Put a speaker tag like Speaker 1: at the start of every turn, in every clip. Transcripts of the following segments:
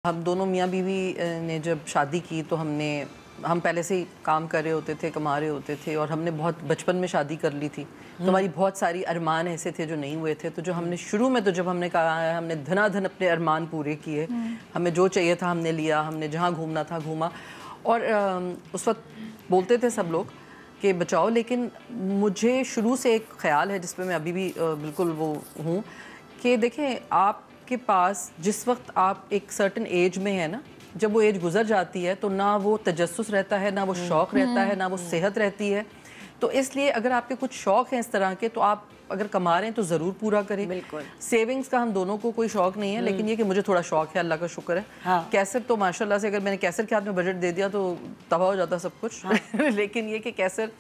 Speaker 1: हम दोनों मियाँ बीवी ने जब शादी की तो हम पहले से ही काम कर रहे होते थे, कमा रहे होते थे और हमने बहुत बचपन में शादी कर ली थी। तो हमारी बहुत सारी अरमान ऐसे थे जो नहीं हुए थे। तो जो हमने शुरू में तो जब हमने कहा है हमने धनाधन अपने अरमान पूरे किए, हमें जो चाहिए था हमने लिया, हमने जहाँ घूमना था घूमा। और उस वक्त बोलते थे सब लोग कि बचाओ, लेकिन मुझे शुरू से एक ख्याल है जिस पे मैं अभी भी बिल्कुल वो हूँ कि देखें, आपके पास जिस वक्त आप एक सर्टेन एज में है ना, जब वो एज गुजर जाती है तो ना वो तजस्सुस रहता है, ना वो शौक़ रहता है, ना वो सेहत रहती है। तो इसलिए अगर आपके कुछ शौक़ हैं इस तरह के तो आप अगर कमा रहे हैं तो ज़रूर पूरा करें। बिल्कुल। सेविंग्स का हम दोनों को कोई शौक़ नहीं है, लेकिन ये कि मुझे थोड़ा शौक़ है, अल्लाह का शुक्र है। हाँ। कैसर तो माशाल्लाह से अगर मैंने कैसर के हाथ में बजट दे दिया तो तबाह हो जाता सब कुछ। हाँ। लेकिन ये कि कैसर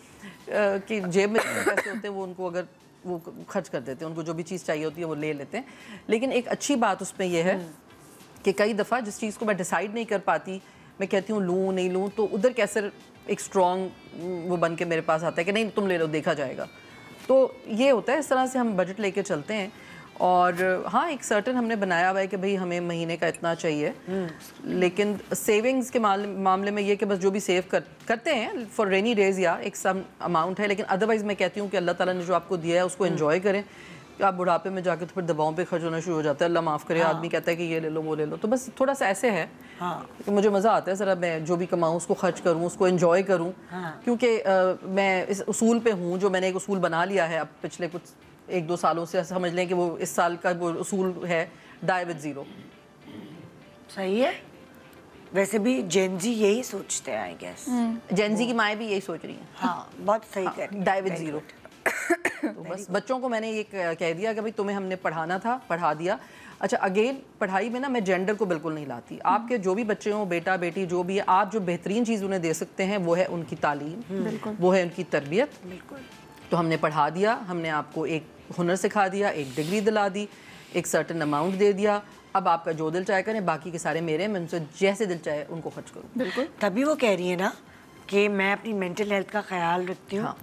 Speaker 1: की जेब में पैसे होते हैं वो उनको अगर वो खर्च कर देते हैं, उनको जो भी चीज़ चाहिए होती है वो ले लेते हैं। लेकिन एक अच्छी बात उसमें यह है कि कई दफ़ा जिस चीज़ को मैं डिसाइड नहीं कर पाती, मैं कहती हूँ लूँ नहीं लूँ, तो उधर कैसर एक स्ट्रॉन्ग वो बन के मेरे पास आता है कि नहीं तुम ले लो, देखा जाएगा। तो ये होता है, इस तरह से हम बजट लेके चलते हैं। और हाँ, एक सर्टन हमने बनाया हुआ है कि भाई हमें महीने का इतना चाहिए, लेकिन सेविंग्स के मामले में ये कि बस जो भी सेव करते हैं फॉर रेनी डेज या एक सम अमाउंट है, लेकिन अदरवाइज़ मैं कहती हूँ कि अल्लाह ताला ने जो आपको दिया है उसको एंजॉय करें। आप बुढ़ापे में जाके तो फिर दवाओं पे खर्च होना शुरू हो जाता है, अल्लाह माफ़ करे। हाँ। आदमी कहता है कि ये ले लो वो ले लो, तो बस थोड़ा सा ऐसे है। हाँ। कि मुझे मज़ा आता है ज़रा मैं जो भी कमाऊँ उसको खर्च करूँ, उसको एंजॉय करूँ। हाँ। क्योंकि मैं इस उसूल पे हूँ, जो मैंने एक उसूल बना लिया है अब पिछले कुछ 1-2 सालों से, समझ लें कि वो इस साल का वो उसूल है, डाई विद ज़ीरो।
Speaker 2: सही है। वैसे भी जेन ज़ी यही सोचते हैं आई गेस।
Speaker 1: जेन ज़ी की माएँ भी यही सोच रही हैं।
Speaker 2: हाँ, बहुत सही कह रही हैं।
Speaker 1: Die with zero. तो बस बच्चों को मैंने ये कह दिया कि भाई तुम्हें हमने पढ़ाना था, पढ़ा दिया। अच्छा, अगेन पढ़ाई में ना मैं जेंडर को बिल्कुल नहीं लाती। आपके जो भी बच्चे हों, बेटा बेटी जो भी है, आप जो बेहतरीन चीज़ उन्हें दे सकते हैं वो है उनकी तालीम, वो है उनकी तरबियत। तो हमने पढ़ा दिया, हमने आपको एक हुनर सिखा दिया, एक डिग्री दिला दी, एक सर्टेन अमाउंट दे दिया। अब आपका जो दिल चाहे करें, बाकी के सारे मेरे, मैं उनसे जैसे दिल चाहे उनको खर्च करूँ।
Speaker 2: बिल्कुल। तभी वो कह रही है ना कि मैं अपनी मेंटल हेल्थ का ख्याल रखती हूँ। हाँ।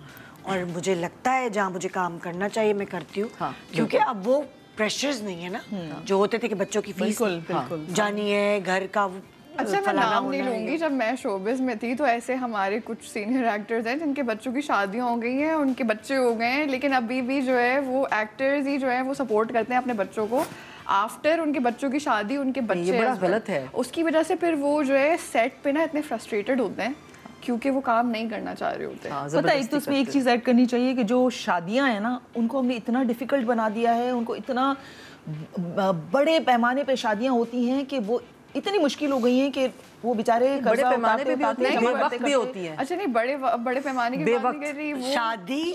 Speaker 2: और मुझे लगता है जहाँ मुझे काम करना चाहिए मैं करती हूँ। हाँ, क्योंकि अब वो प्रेशर्स नहीं है ना जो होते थे कि बच्चों की फीस जानी है, घर का।
Speaker 3: अच्छा, मैं नाम नहीं लूँगी, जब मैं शोबिज़ में थी तो ऐसे हमारे कुछ सीनियर एक्टर्स हैं जिनके बच्चों की शादियाँ हो गई हैं, उनके बच्चे हो गए हैं, लेकिन अभी भी जो है वो एक्टर्स ही जो है वो सपोर्ट करते हैं अपने बच्चों को आफ्टर उनके बच्चों की शादी, उनके बच्चे।
Speaker 1: ये बड़ा गलत है।
Speaker 3: उसकी वजह से फिर वो जो है सेट पे ना इतने फ्रस्ट्रेटेड होते हैं क्योंकि वो काम नहीं करना चाह रहे होते हैं।
Speaker 4: हाँ, पता है, एक तो उसमें एक चीज़ ऐड करनी चाहिए कि जो शादियां हैं ना उनको हमने इतना डिफ़िकल्ट बना दिया है, उनको इतना बड़े पैमाने पे शादियां होती हैं कि वो इतनी मुश्किल हो गई हैं कि वो बेचारे
Speaker 1: बड़े पैमाने पे भी होती हैं, बेवक्त भी होती हैं।
Speaker 3: अच्छा नहीं, बड़े पैमाने की बात नहीं कर रही वो,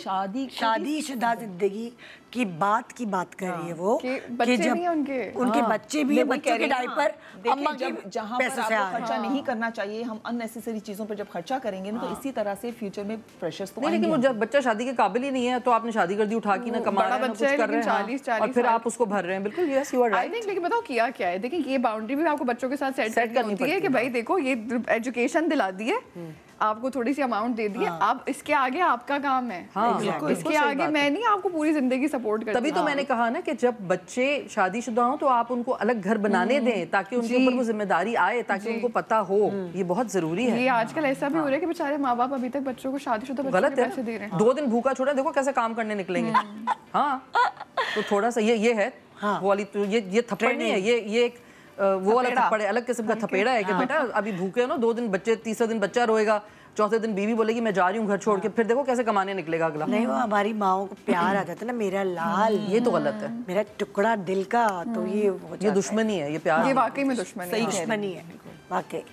Speaker 2: शादीशुदा जिंदगी की बात कर रही है वो
Speaker 3: कि बच्चे भी हैं
Speaker 2: उनके बच्चे भी हैं, बच्चों के डायपर अम्मा के
Speaker 4: जहाँ पर आपको खर्चा नहीं करना चाहिए, हम अननेसेसरी चीज़ों पर जब खर्चा करेंगे ना तो इसी तरह से फ्यूचर में प्रेशर्स तो
Speaker 1: नहीं। लेकिन वो जब बच्चा शादी के काबिल ही नहीं है तो आपने शादी कर दी उठा के ना, कमा रहा है, कुछ कर रहे हैं और फिर आप उसको भर रहे हैं। बिल्कुल, यस यू आर राइट।
Speaker 3: लेकिन बताओ किया क्या है, देखिए ये बाउंड्री भी आपको बच्चों के साथ सेट करनी होती है कि भाई देखो ये एजुकेशन दिला दी है, आपको थोड़ी सी अमाउंट दे दी है, अब इसके आगे आपका काम है। हाँ, इसके आगे मैं नहीं आपको पूरी जिंदगी सपोर्ट करती।
Speaker 1: तभी तो मैंने कहा ना कि जब बच्चे शादीशुदा हों तो आप उनको अलग घर बनाने दें ताकि उनके ऊपर वो जिम्मेदारी आए, ताकि उनको पता हो। ये बहुत जरूरी है।
Speaker 3: ये आजकल ऐसा भी हो रहा है कि बेचारे माँ बाप अभी तक बच्चों को शादीशुदा
Speaker 1: गलत है, पैसे दे रहे हैं। 2 दिन भूखा छोड़ा, देखो कैसे काम करने निकलेंगे। हाँ, तो थोड़ा सा ये है वो वाली, तो ये थप्पड़ नहीं है, ये एक वो वाला थप्पड़ है, अलग किस्म का थपेड़ा है कि बेटा अभी भूखे हो ना, 2 दिन बच्चे, तीसरे दिन बच्चा रोएगा, चौथे दिन बीवी बोलेगी मैं जा रही हूँ घर छोड़ के, फिर देखो कैसे कमाने निकलेगा अगला।
Speaker 2: नहीं, वो हमारी माओ को प्यार आ जाता है ना, मेरा लाल,
Speaker 1: ये तो गलत है,
Speaker 2: मेरा टुकड़ा दिल का, तो ये
Speaker 1: दुश्मनी है, ये प्यार
Speaker 3: ये वाकई में दुश्मनी
Speaker 2: है वाकई।